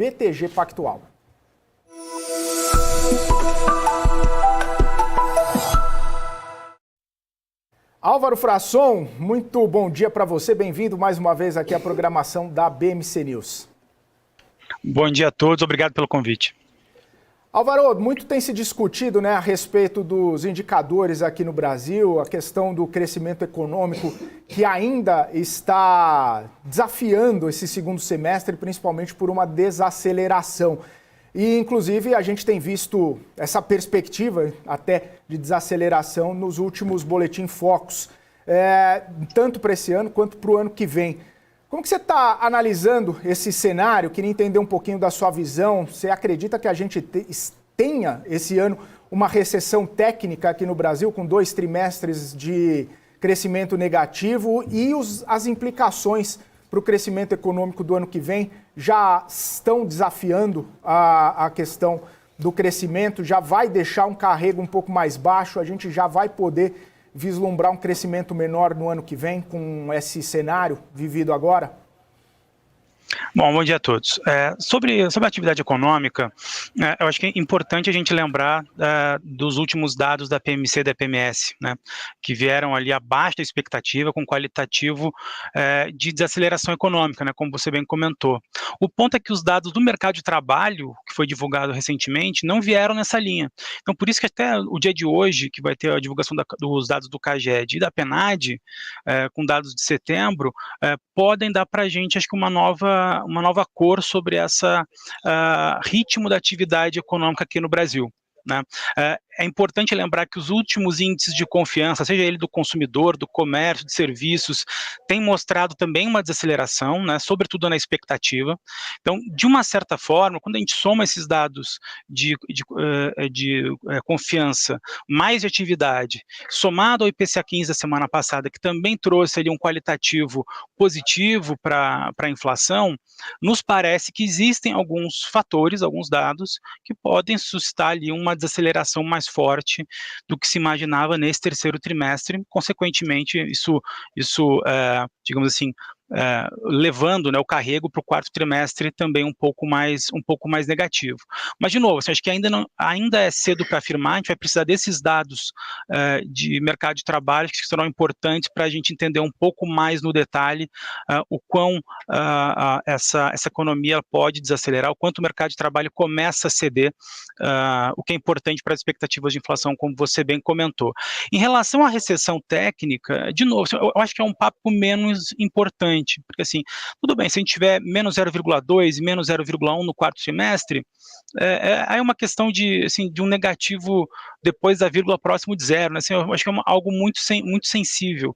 BTG Pactual. Álvaro Frasson, muito bom dia para você, bem-vindo mais uma vez aqui à programação da BMC News. Bom dia a todos, obrigado pelo convite. Álvaro, muito tem se discutido, a respeito dos indicadores aqui no Brasil, a questão do crescimento econômico que ainda está desafiando esse segundo semestre, principalmente por uma desaceleração. E, inclusive, a gente tem visto essa perspectiva até de desaceleração nos últimos Boletim Focus, tanto para esse ano quanto para o ano que vem. Como que você está analisando esse cenário? Queria entender um pouquinho da sua visão. Você acredita que a gente tenha esse ano uma recessão técnica aqui no Brasil, com 2 trimestres de crescimento negativo e as implicações para o crescimento econômico do ano que vem já estão desafiando a questão do crescimento, já vai deixar um carrego um pouco mais baixo, a gente já vai poder vislumbrar um crescimento menor no ano que vem com esse cenário vivido agora? Bom dia a todos. Sobre a atividade econômica, eu acho que é importante a gente lembrar dos últimos dados da PMC e da PMS, que vieram ali abaixo da expectativa, com qualitativo de desaceleração econômica, como você bem comentou. O ponto é que os dados do mercado de trabalho, que foi divulgado recentemente, não vieram nessa linha. Então, por isso que até o dia de hoje, que vai ter a divulgação dos dados do CAGED e da PNAD, com dados de setembro, podem dar para a gente, acho que uma nova cor sobre essa ritmo da atividade econômica aqui no Brasil. É importante lembrar que os últimos índices de confiança, seja ele do consumidor, do comércio, de serviços, têm mostrado também uma desaceleração, sobretudo na expectativa. Então, de uma certa forma, quando a gente soma esses dados de confiança, mais de atividade, somado ao IPCA 15 da semana passada, que também trouxe ali um qualitativo positivo para a inflação, nos parece que existem alguns fatores, alguns dados, que podem suscitar ali uma desaceleração mais forte do que se imaginava nesse terceiro trimestre. Consequentemente, isso digamos assim, levando o carrego para o quarto trimestre também um pouco mais negativo. Mas, de novo, acho que ainda é cedo para afirmar, a gente vai precisar desses dados de mercado de trabalho que serão importantes para a gente entender um pouco mais no detalhe o quão essa economia pode desacelerar, o quanto o mercado de trabalho começa a ceder, o que é importante para as expectativas de inflação, como você bem comentou. Em relação à recessão técnica, de novo, eu acho que é um papo menos importante, porque assim, tudo bem, se a gente tiver menos 0,2 e menos 0,1 no quarto trimestre, aí é uma questão de um negativo depois da vírgula próximo de zero, eu acho que é algo muito sensível.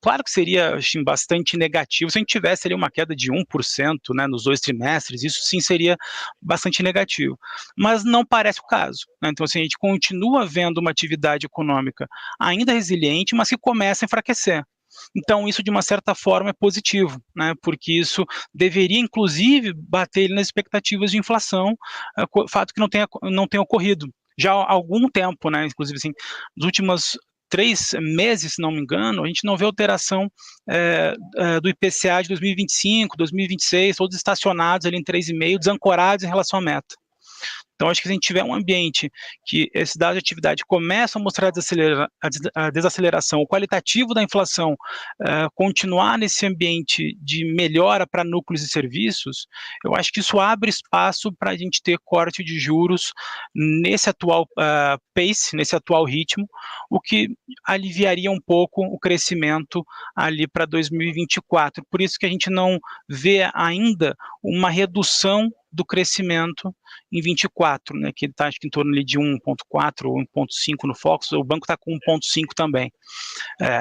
Claro que seria bastante negativo se a gente tivesse ali uma queda de 1%, nos 2 trimestres, isso sim seria bastante negativo, mas não parece o caso, Então, assim, a gente continua vendo uma atividade econômica ainda resiliente, mas que começa a enfraquecer. Então, isso, de uma certa forma, é positivo, porque isso deveria, inclusive, bater nas expectativas de inflação, fato que não tem ocorrido já há algum tempo, inclusive, assim, nos últimos 3 meses, se não me engano, a gente não vê alteração do IPCA de 2025, 2026, todos estacionados ali em 3,5, desancorados em relação à meta. Então, acho que se a gente tiver um ambiente que esses dados de atividade começam a mostrar a desaceleração, o qualitativo da inflação continuar nesse ambiente de melhora para núcleos e serviços, eu acho que isso abre espaço para a gente ter corte de juros nesse atual pace, nesse atual ritmo, o que aliviaria um pouco o crescimento ali para 2024. Por isso que a gente não vê ainda uma redução do crescimento em 24, que está acho que em torno ali de 1,4 ou 1,5 no Focus, o banco está com 1,5 também.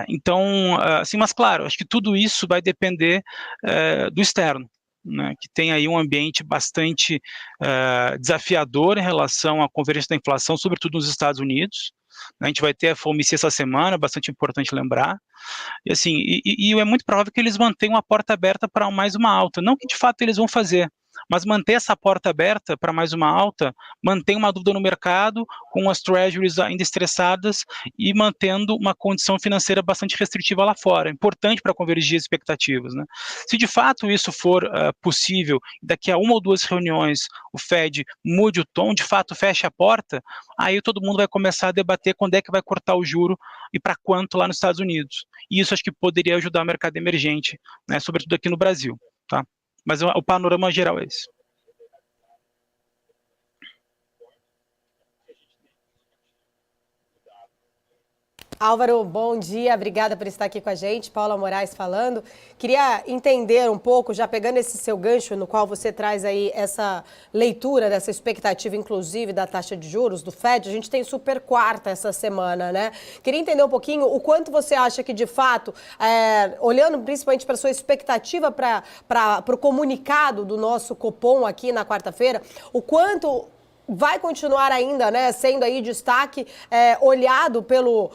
Então, assim, mas claro, acho que tudo isso vai depender do externo, que tem aí um ambiente bastante desafiador em relação à convergência da inflação, sobretudo nos Estados Unidos. A gente vai ter a FOMC essa semana, bastante importante lembrar, e assim, é muito provável que eles mantenham a porta aberta para mais uma alta, não que de fato eles vão fazer, Mas manter essa porta aberta para mais uma alta, mantém uma dúvida no mercado, com as treasuries ainda estressadas e mantendo uma condição financeira bastante restritiva lá fora. Importante para convergir as expectativas, né? Se de fato isso for possível, daqui a uma ou duas reuniões o Fed mude o tom, de fato feche a porta, aí todo mundo vai começar a debater quando é que vai cortar o juro e para quanto lá nos Estados Unidos. E isso acho que poderia ajudar o mercado emergente, né, sobretudo aqui no Brasil. Tá? Mas o panorama geral é esse. Álvaro, bom dia, obrigada por estar aqui com a gente. Paula Moraes falando. Queria entender um pouco, já pegando esse seu gancho no qual você traz aí essa leitura dessa expectativa, inclusive, da taxa de juros do Fed. A gente tem super quarta essa semana, né? Queria entender um pouquinho o quanto você acha que, de fato, olhando principalmente para a sua expectativa para o comunicado do nosso Copom aqui na quarta-feira, o quanto vai continuar ainda, né, sendo aí destaque olhado pelo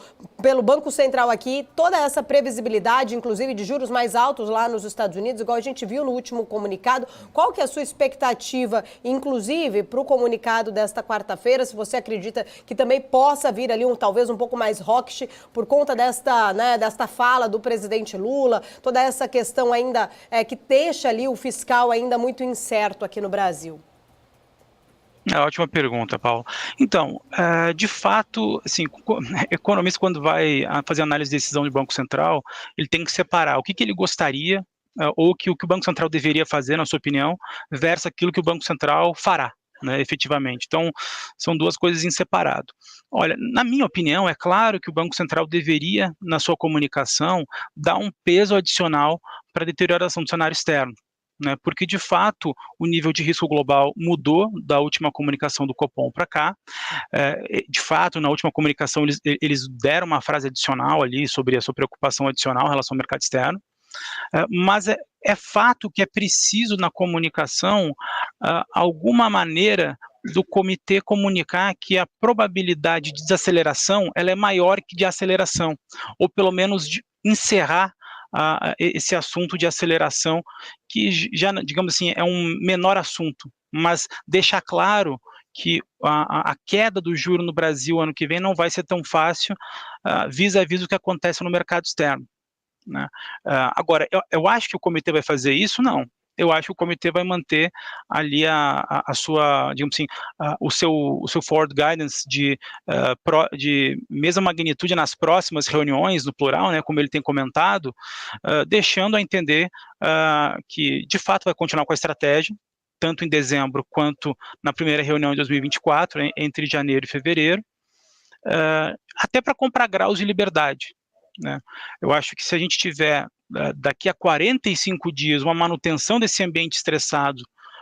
Banco Central aqui, toda essa previsibilidade, inclusive de juros mais altos lá nos Estados Unidos, igual a gente viu no último comunicado. Qual que é a sua expectativa, inclusive, para o comunicado desta quarta-feira? Se você acredita que também possa vir ali talvez um pouco mais hawkish por conta desta fala do presidente Lula, toda essa questão ainda que deixa ali o fiscal ainda muito incerto aqui no Brasil. Ótima pergunta, Paulo. Então, de fato, assim, economista, quando vai fazer análise de decisão do Banco Central, ele tem que separar o que ele gostaria, ou o que o Banco Central deveria fazer, na sua opinião, versus aquilo que o Banco Central fará, né, efetivamente. Então, são duas coisas em separado. Olha, na minha opinião, é claro que o Banco Central deveria, na sua comunicação, dar um peso adicional para a deterioração do cenário externo. Né, porque, de fato, o nível de risco global mudou da última comunicação do Copom para cá. De fato, na última comunicação, eles deram uma frase adicional ali sobre a sua preocupação adicional em relação ao mercado externo. Mas é fato que é preciso, na comunicação, alguma maneira do comitê comunicar que a probabilidade de desaceleração ela é maior que de aceleração, ou pelo menos de encerrar esse assunto de aceleração, que já, digamos assim, é um menor assunto, mas deixar claro que a queda do juro no Brasil ano que vem não vai ser tão fácil vis-à-vis do que acontece no mercado externo. Né? Agora, eu acho que o comitê vai fazer isso? Não. Eu acho que o comitê vai manter ali a sua, digamos assim, o seu forward guidance de mesma magnitude nas próximas reuniões, no plural, né, como ele tem comentado, deixando a entender que, de fato, vai continuar com a estratégia, tanto em dezembro quanto na primeira reunião de 2024, entre janeiro e fevereiro, até para comprar graus de liberdade. Né? Eu acho que se a gente tiver daqui a 45 dias uma manutenção desse ambiente estressado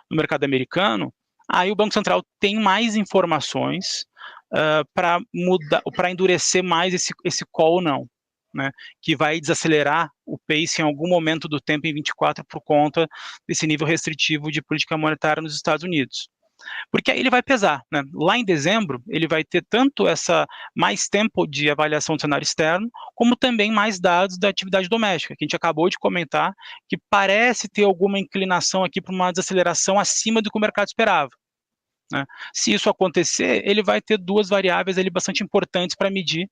no mercado americano, aí o Banco Central tem mais informações para endurecer mais esse call ou não, né? Que vai desacelerar o pace em algum momento do tempo em 24 por conta desse nível restritivo de política monetária nos Estados Unidos. Porque aí ele vai pesar, né? Lá em dezembro, ele vai ter tanto mais tempo de avaliação do cenário externo, como também mais dados da atividade doméstica, que a gente acabou de comentar, que parece ter alguma inclinação aqui para uma desaceleração acima do que o mercado esperava. Né? Se isso acontecer, ele vai ter duas variáveis ali bastante importantes para medir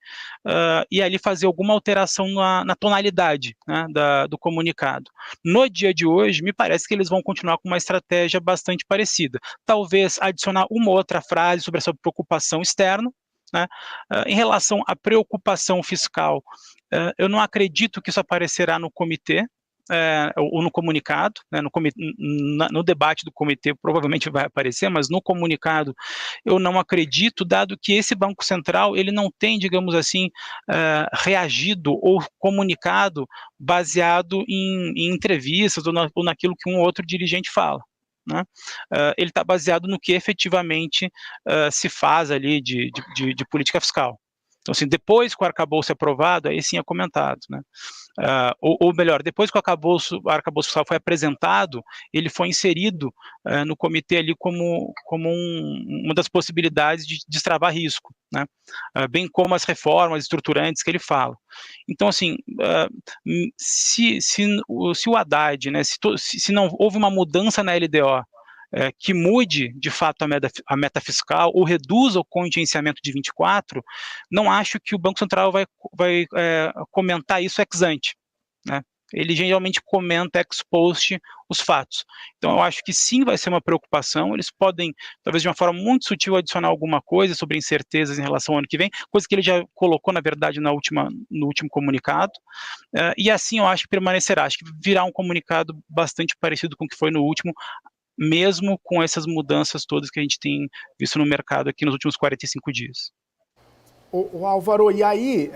e ali fazer alguma alteração na tonalidade, né, do comunicado. No dia de hoje, me parece que eles vão continuar com uma estratégia bastante parecida. Talvez adicionar uma outra frase sobre essa preocupação externa. Né? Em relação à preocupação fiscal, eu não acredito que isso aparecerá no comitê, ou no comunicado, né, no debate do comitê provavelmente vai aparecer, mas no comunicado eu não acredito, dado que esse Banco Central ele não tem, digamos assim, reagido ou comunicado baseado em entrevistas ou naquilo que um outro dirigente fala. Né? Ele está baseado no que efetivamente se faz ali de política fiscal. Então, assim, depois que o arcabouço é aprovado, aí sim é comentado, né? Ou melhor, depois que o arcabouço fiscal foi apresentado, ele foi inserido no comitê ali como uma das possibilidades de destravar risco, né? Bem como as reformas estruturantes que ele fala. Então, assim, se o Haddad, né, se não houve uma mudança na LDO que mude, de fato, a meta fiscal ou reduza o contingenciamento de 24, não acho que o Banco Central vai comentar isso ex ante, né? Ele geralmente comenta ex post os fatos. Então, eu acho que sim, vai ser uma preocupação. Eles podem, talvez de uma forma muito sutil, adicionar alguma coisa sobre incertezas em relação ao ano que vem, coisa que ele já colocou, na verdade, no último comunicado. E assim eu acho que permanecerá. Acho que virá um comunicado bastante parecido com o que foi no último, mesmo com essas mudanças todas que a gente tem visto no mercado aqui nos últimos 45 dias. O Álvaro, e aí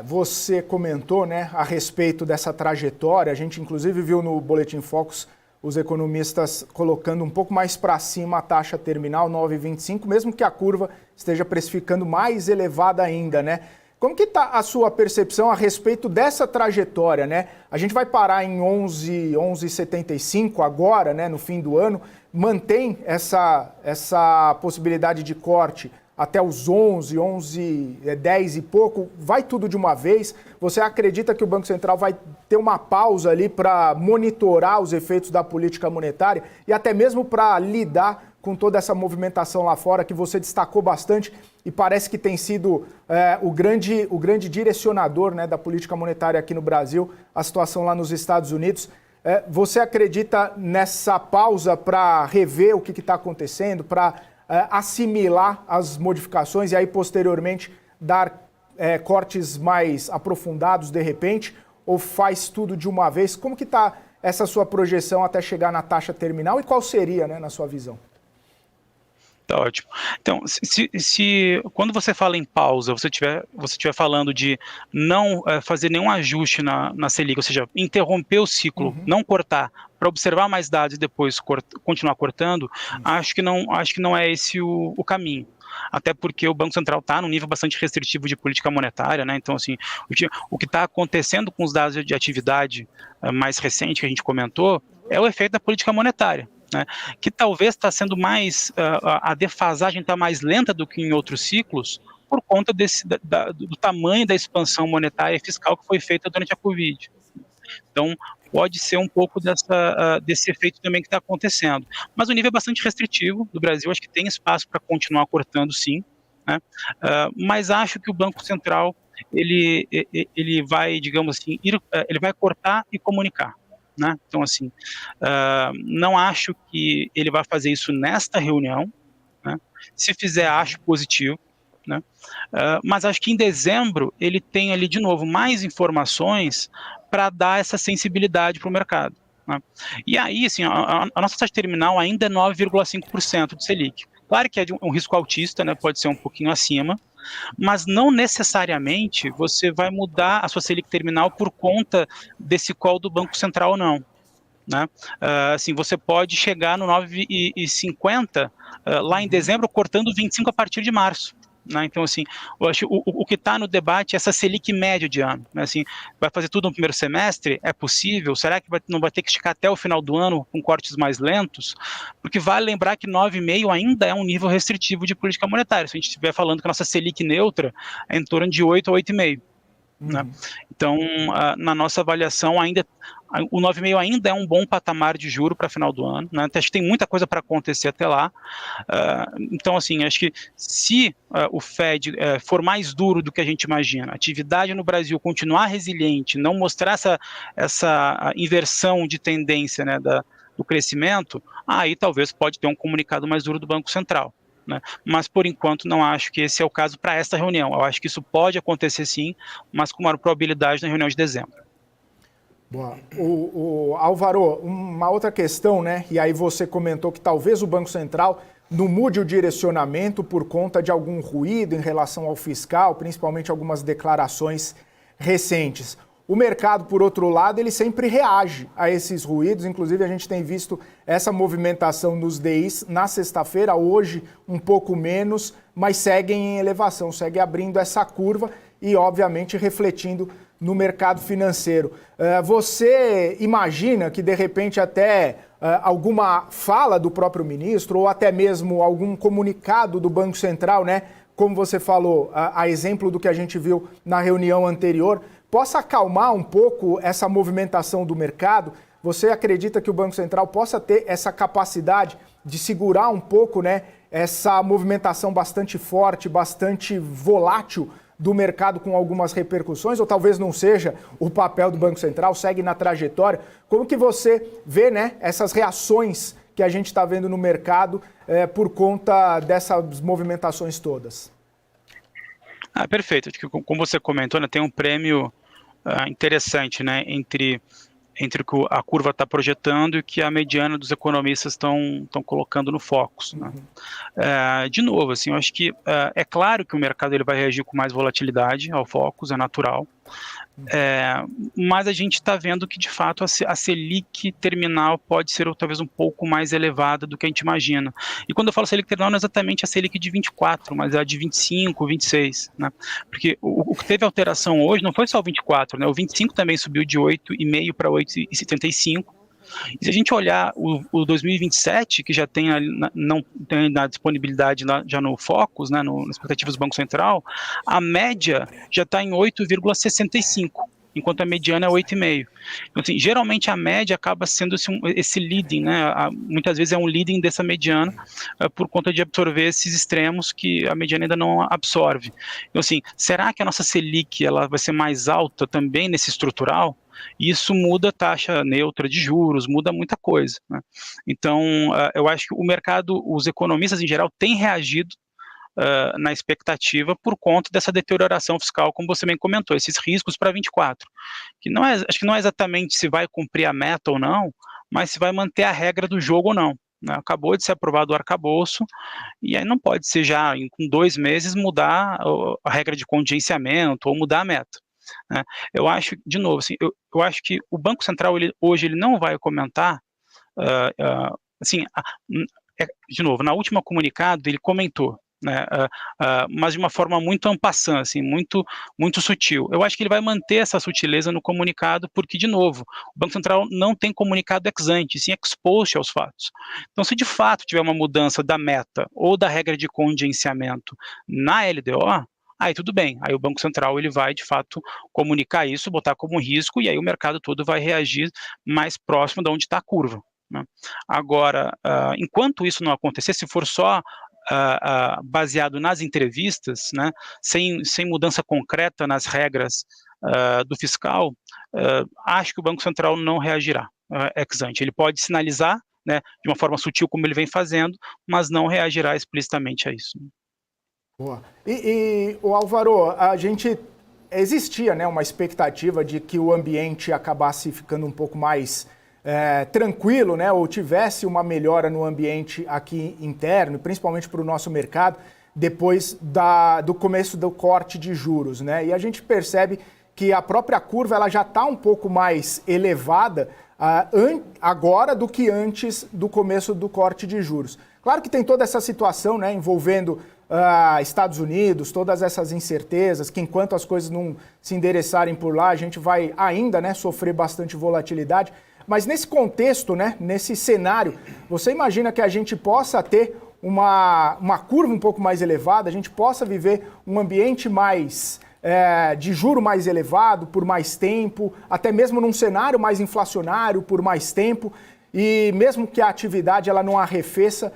você comentou, né, a respeito dessa trajetória, a gente inclusive viu no Boletim Focus os economistas colocando um pouco mais para cima a taxa terminal 9,25, mesmo que a curva esteja precificando mais elevada ainda, né? Como que está a sua percepção a respeito dessa trajetória, né? A gente vai parar em 11,75 agora, né, no fim do ano, mantém essa possibilidade de corte até os 11, 10 e pouco, vai tudo de uma vez? Você acredita que o Banco Central vai ter uma pausa ali para monitorar os efeitos da política monetária e até mesmo para lidar com toda essa movimentação lá fora que você destacou bastante e parece que tem sido o grande direcionador, né, da política monetária aqui no Brasil, a situação lá nos Estados Unidos? Você acredita nessa pausa para rever o que está acontecendo, para assimilar as modificações e aí posteriormente dar cortes mais aprofundados de repente, ou faz tudo de uma vez? Como que está essa sua projeção até chegar na taxa terminal e qual seria, né, na sua visão? Tá ótimo. Então, quando você fala em pausa, você estiver falando de não fazer nenhum ajuste na Selic, ou seja, interromper o ciclo, não cortar, para observar mais dados e depois continuar cortando, acho que não é esse o caminho. Até porque o Banco Central está num nível bastante restritivo de política monetária, né? Então, assim, o que está acontecendo com os dados de atividade mais recente que a gente comentou é o efeito da política monetária, né, que talvez está sendo mais, a defasagem está mais lenta do que em outros ciclos, por conta do tamanho da expansão monetária e fiscal que foi feita durante a Covid. Então, pode ser um pouco desse efeito também que está acontecendo. Mas o nível é bastante restritivo do Brasil, acho que tem espaço para continuar cortando, sim, né, mas acho que o Banco Central, ele vai, digamos assim, ele vai cortar e comunicar. Né? Então, assim, não acho que ele vai fazer isso nesta reunião, né? Se fizer, acho positivo, né? Mas acho que em dezembro ele tem ali, de novo, mais informações para dar essa sensibilidade para o mercado, né? E aí, assim, a nossa taxa terminal ainda é 9,5% de Selic. Claro que é de um risco altista, né? Pode ser um pouquinho acima, mas não necessariamente você vai mudar a sua Selic terminal por conta desse call do Banco Central, não. Né? Assim, você pode chegar no 9,50 lá em dezembro, cortando 25 a partir de março. Né? Então, assim, eu acho o que está no debate é essa Selic média de ano. Né? Assim, vai fazer tudo no primeiro semestre? É possível? Será que não vai ter que esticar até o final do ano com cortes mais lentos? Porque vale lembrar que 9,5 ainda é um nível restritivo de política monetária. Se a gente estiver falando que a nossa Selic neutra é em torno de 8 a 8,5. Né? Então, na nossa avaliação, o 9,5 ainda é um bom patamar de juro para final do ano, né? Acho que tem muita coisa para acontecer até lá. Então, assim, acho que se o Fed for mais duro do que a gente imagina, a atividade no Brasil continuar resiliente, não mostrar essa inversão de tendência, né, do crescimento, aí talvez pode ter um comunicado mais duro do Banco Central. Né? Mas, por enquanto, não acho que esse é o caso para esta reunião. Eu acho que isso pode acontecer sim, mas com maior probabilidade na reunião de dezembro. Boa. O Álvaro, uma outra questão, né? E aí você comentou que talvez o Banco Central não mude o direcionamento por conta de algum ruído em relação ao fiscal, principalmente algumas declarações recentes. O mercado, por outro lado, ele sempre reage a esses ruídos. Inclusive, a gente tem visto essa movimentação nos DIs na sexta-feira, hoje um pouco menos, mas seguem em elevação, segue abrindo essa curva e, obviamente, refletindo no mercado financeiro. Você imagina que, de repente, até alguma fala do próprio ministro ou até mesmo algum comunicado do Banco Central, né, como você falou, a exemplo do que a gente viu na reunião anterior, possa acalmar um pouco essa movimentação do mercado? Você acredita que o Banco Central possa ter essa capacidade de segurar um pouco, né, essa movimentação bastante forte, bastante volátil do mercado com algumas repercussões, ou talvez não seja o papel do Banco Central, segue na trajetória. Como que você vê, né, essas reações que a gente está vendo no mercado por conta dessas movimentações todas? Perfeito. Acho que, como você comentou, né, tem um prêmio interessante, né, entre o que a curva está projetando e o que a mediana dos economistas estão colocando no Focus, né? De novo, assim, eu acho que é claro que o mercado ele vai reagir com mais volatilidade ao Focus, é natural, mas a gente está vendo que, de fato, a Selic terminal pode ser talvez um pouco mais elevada do que a gente imagina. E quando eu falo Selic terminal, não é exatamente a Selic de 24, mas a de 25, 26, né? Porque o que teve alteração hoje não foi só o 24, né? O 25 também subiu de 8,5 para 8,75. E se a gente olhar o 2027, que já tem não tem na disponibilidade já no Focus, né, nas expectativas do Banco Central, a média já está em 8,65, enquanto a mediana é 8,5. Então, assim, geralmente a média acaba sendo esse leading, né? Muitas vezes é um leading dessa mediana por conta de absorver esses extremos que a mediana ainda não absorve. Então, assim, será que a nossa Selic ela vai ser mais alta também nesse estrutural? Isso muda a taxa neutra de juros, muda muita coisa, né? Então, eu acho que o mercado, os economistas em geral, têm reagido na expectativa por conta dessa deterioração fiscal, como você bem comentou, esses riscos para 24, que acho que não é exatamente se vai cumprir a meta ou não, mas se vai manter a regra do jogo ou não, né? Acabou de ser aprovado o arcabouço, e aí não pode ser já, com 2 meses, mudar a regra de contingenciamento ou mudar a meta, né? Eu acho, de novo, assim, eu acho que o Banco Central hoje ele não vai comentar, assim, de novo, na última comunicado ele comentou, né, mas de uma forma muito en passant, assim, muito, muito sutil. Eu acho que ele vai manter essa sutileza no comunicado, porque, de novo, o Banco Central não tem comunicado ex ante, sim ex post aos fatos. Então, se de fato tiver uma mudança da meta ou da regra de contingenciamento na LDO, aí tudo bem, aí o Banco Central ele vai, de fato, comunicar isso, botar como risco, e aí o mercado todo vai reagir mais próximo de onde está a curva, né? Agora, enquanto isso não acontecer, se for só baseado nas entrevistas, né, sem mudança concreta nas regras do fiscal, acho que o Banco Central não reagirá ex ante. Ele pode sinalizar, né, de uma forma sutil como ele vem fazendo, mas não reagirá explicitamente a isso. Boa. O Álvaro, existia, né, uma expectativa de que o ambiente acabasse ficando um pouco mais tranquilo, né, ou tivesse uma melhora no ambiente aqui interno, principalmente para o nosso mercado, depois do começo do corte de juros, né? E a gente percebe que a própria curva ela já está um pouco mais elevada agora do que antes do começo do corte de juros. Claro que tem toda essa situação, né, envolvendo Estados Unidos, todas essas incertezas, que enquanto as coisas não se endereçarem por lá, a gente vai ainda, né, sofrer bastante volatilidade. Mas nesse contexto, né, nesse cenário, você imagina que a gente possa ter uma curva um pouco mais elevada, a gente possa viver um ambiente mais de juro mais elevado por mais tempo, até mesmo num cenário mais inflacionário por mais tempo, e mesmo que a atividade ela não arrefeça,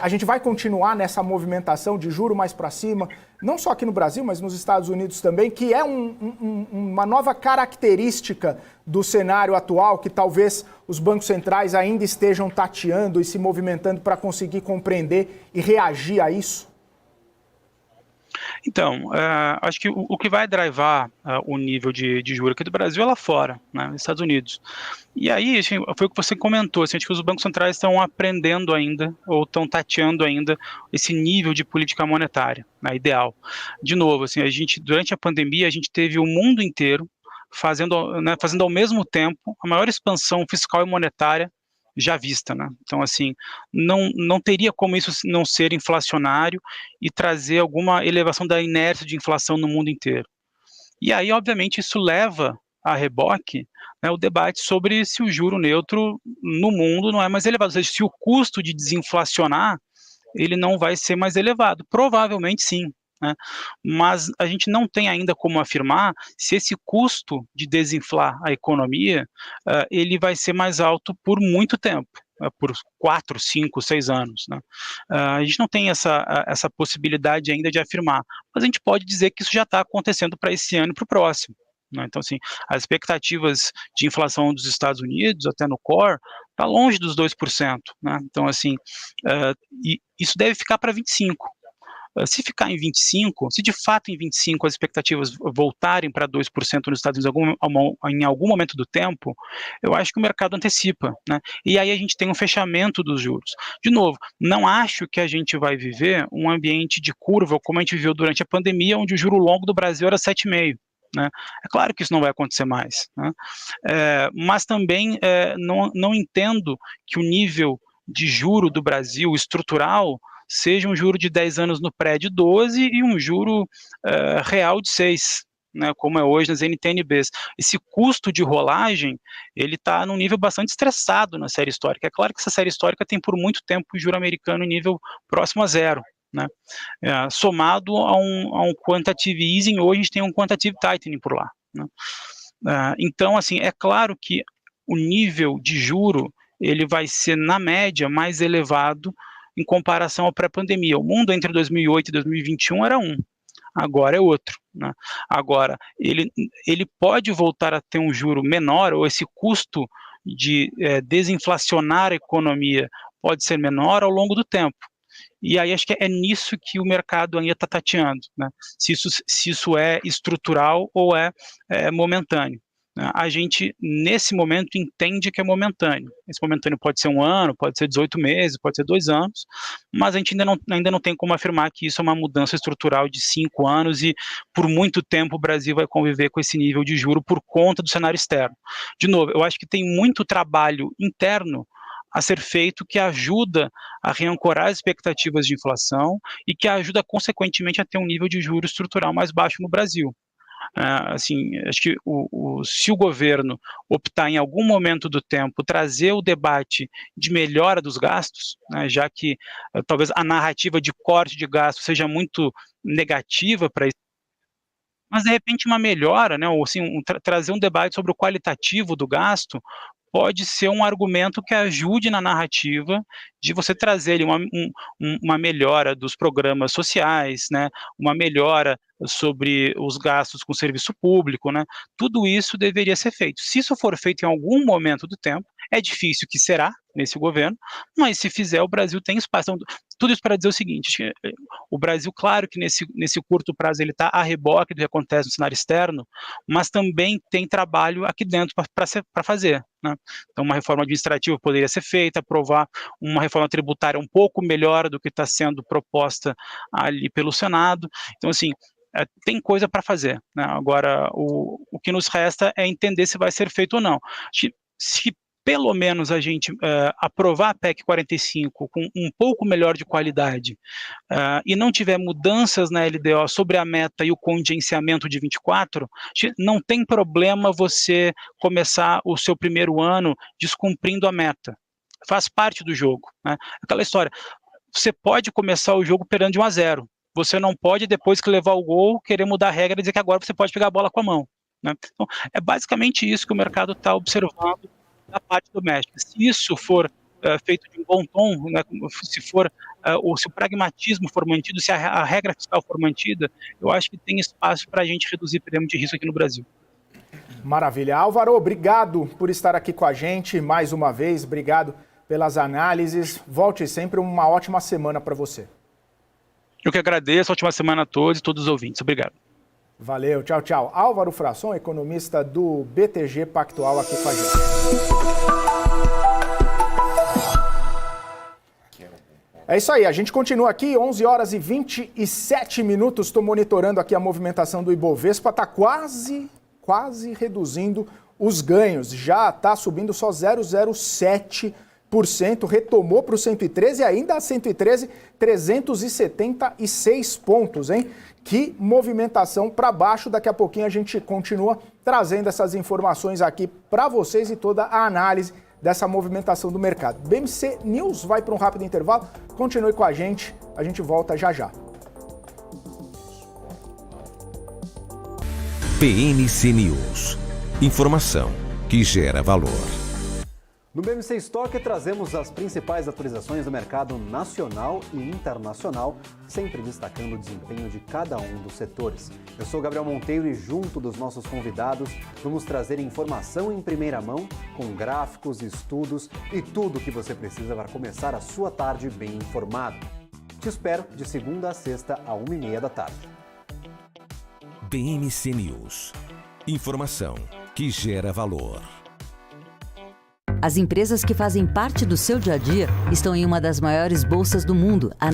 a gente vai continuar nessa movimentação de juro mais para cima, não só aqui no Brasil, mas nos Estados Unidos também, que é uma nova característica do cenário atual, que talvez os bancos centrais ainda estejam tateando e se movimentando para conseguir compreender e reagir a isso? Então, acho que o que vai drivar o nível de juros aqui do Brasil é lá fora, né, nos Estados Unidos. E aí, assim, foi o que você comentou, assim, acho que os bancos centrais estão aprendendo ainda, ou estão tateando ainda esse nível de política monetária, né, ideal. De novo, assim, durante a pandemia, a gente teve o mundo inteiro fazendo ao mesmo tempo a maior expansão fiscal e monetária já vista, né? Então, assim, não teria como isso não ser inflacionário e trazer alguma elevação da inércia de inflação no mundo inteiro. E aí, obviamente, isso leva a reboque, né, o debate sobre se o juro neutro no mundo não é mais elevado, ou seja, se o custo de desinflacionar ele não vai ser mais elevado. Provavelmente sim, né? Mas a gente não tem ainda como afirmar se esse custo de desinflar a economia ele vai ser mais alto por muito tempo. por 4, 5, 6 anos. Né? A gente não tem essa possibilidade ainda de afirmar, mas a gente pode dizer que isso já está acontecendo para esse ano e para o próximo. Né? Então, assim, as expectativas de inflação dos Estados Unidos, até no core, está longe dos 2%. Né? Então, assim, isso deve ficar para 25%. Se ficar em 25%, se de fato em 25% as expectativas voltarem para 2% nos Estados Unidos em algum momento do tempo, eu acho que o mercado antecipa, né? E aí a gente tem um fechamento dos juros. De novo, não acho que a gente vai viver um ambiente de curva, como a gente viveu durante a pandemia, onde o juro longo do Brasil era 7,5%. Né? É claro que isso não vai acontecer mais, né? Mas também não entendo que o nível de juro do Brasil estrutural seja um juro de 10 anos no pré de 12 e um juro real de 6, né, como é hoje nas NTNBs. Esse custo de rolagem, ele está num nível bastante estressado na série histórica. É claro que essa série histórica tem por muito tempo o juro americano em nível próximo a 0. Né? Somado a um quantitative easing, hoje a gente tem um quantitative tightening por lá. Né? Então, assim, é claro que o nível de juro ele vai ser, na média, mais elevado em comparação ao pré-pandemia. O mundo entre 2008 e 2021 era um, agora é outro. Né? Agora, ele pode voltar a ter um juro menor, ou esse custo de desinflacionar a economia pode ser menor ao longo do tempo. E aí acho que é nisso que o mercado ainda está tateando, né? Se isso é estrutural ou é momentâneo. A gente, nesse momento, entende que é momentâneo. Esse momentâneo pode ser 1 ano, pode ser 18 meses, pode ser 2 anos, mas a gente ainda não tem como afirmar que isso é uma mudança estrutural de 5 anos e por muito tempo o Brasil vai conviver com esse nível de juro por conta do cenário externo. De novo, eu acho que tem muito trabalho interno a ser feito que ajuda a reancorar as expectativas de inflação e que ajuda, consequentemente, a ter um nível de juros estrutural mais baixo no Brasil. Assim, acho que se o governo optar em algum momento do tempo trazer o debate de melhora dos gastos, né, já que talvez a narrativa de corte de gastos seja muito negativa para isso, mas de repente uma melhora, né, ou assim, trazer um debate sobre o qualitativo do gasto pode ser um argumento que ajude na narrativa de você trazer ali uma melhora dos programas sociais, né, uma melhora sobre os gastos com serviço público, né, tudo isso deveria ser feito. Se isso for feito em algum momento do tempo, é difícil que será nesse governo, mas se fizer, o Brasil tem espaço. Então, tudo isso para dizer o seguinte, o Brasil, claro que nesse curto prazo ele está a reboque do que acontece no cenário externo, mas também tem trabalho aqui dentro para fazer. Né? Então, uma reforma administrativa poderia ser feita, aprovar uma reforma tributária um pouco melhor do que está sendo proposta ali pelo Senado. Então, assim, tem coisa para fazer. Né? Agora, o que nos resta é entender se vai ser feito ou não. Se pelo menos a gente aprovar a PEC 45 com um pouco melhor de qualidade e não tiver mudanças na LDO sobre a meta e o contingenciamento de 24, não tem problema você começar o seu primeiro ano descumprindo a meta. Faz parte do jogo. Né? Aquela história, você pode começar o jogo perdendo de 1-0. Você não pode, depois que levar o gol, querer mudar a regra e dizer que agora você pode pegar a bola com a mão. Né? Então, é basicamente isso que o mercado está observando da parte doméstica. Se isso for feito de um bom tom, né, se o pragmatismo for mantido, se a regra fiscal for mantida, eu acho que tem espaço para a gente reduzir prêmio de risco aqui no Brasil. Maravilha. Álvaro, obrigado por estar aqui com a gente mais uma vez, obrigado pelas análises. Volte sempre, uma ótima semana para você. Eu que agradeço, ótima semana a todos e todos os ouvintes. Obrigado. Valeu, tchau, tchau. Álvaro Frasson, economista do BTG Pactual, aqui com a gente. É isso aí, a gente continua aqui, 11 horas e 27 minutos, estou monitorando aqui a movimentação do Ibovespa, está quase reduzindo os ganhos, já está subindo só 0,07%, retomou para o 113 e ainda a 113, 376 pontos, hein? Que movimentação para baixo, daqui a pouquinho a gente continua trazendo essas informações aqui para vocês e toda a análise dessa movimentação do mercado. BMC News vai para um rápido intervalo, continue com a gente volta já já. BMC News, informação que gera valor. No BMC Stock trazemos as principais atualizações do mercado nacional e internacional, sempre destacando o desempenho de cada um dos setores. Eu sou Gabriel Monteiro e junto dos nossos convidados vamos trazer informação em primeira mão, com gráficos, estudos e tudo o que você precisa para começar a sua tarde bem informado. Te espero de segunda a sexta, à 1h30 da tarde. BMC News. Informação que gera valor. As empresas que fazem parte do seu dia a dia estão em uma das maiores bolsas do mundo, a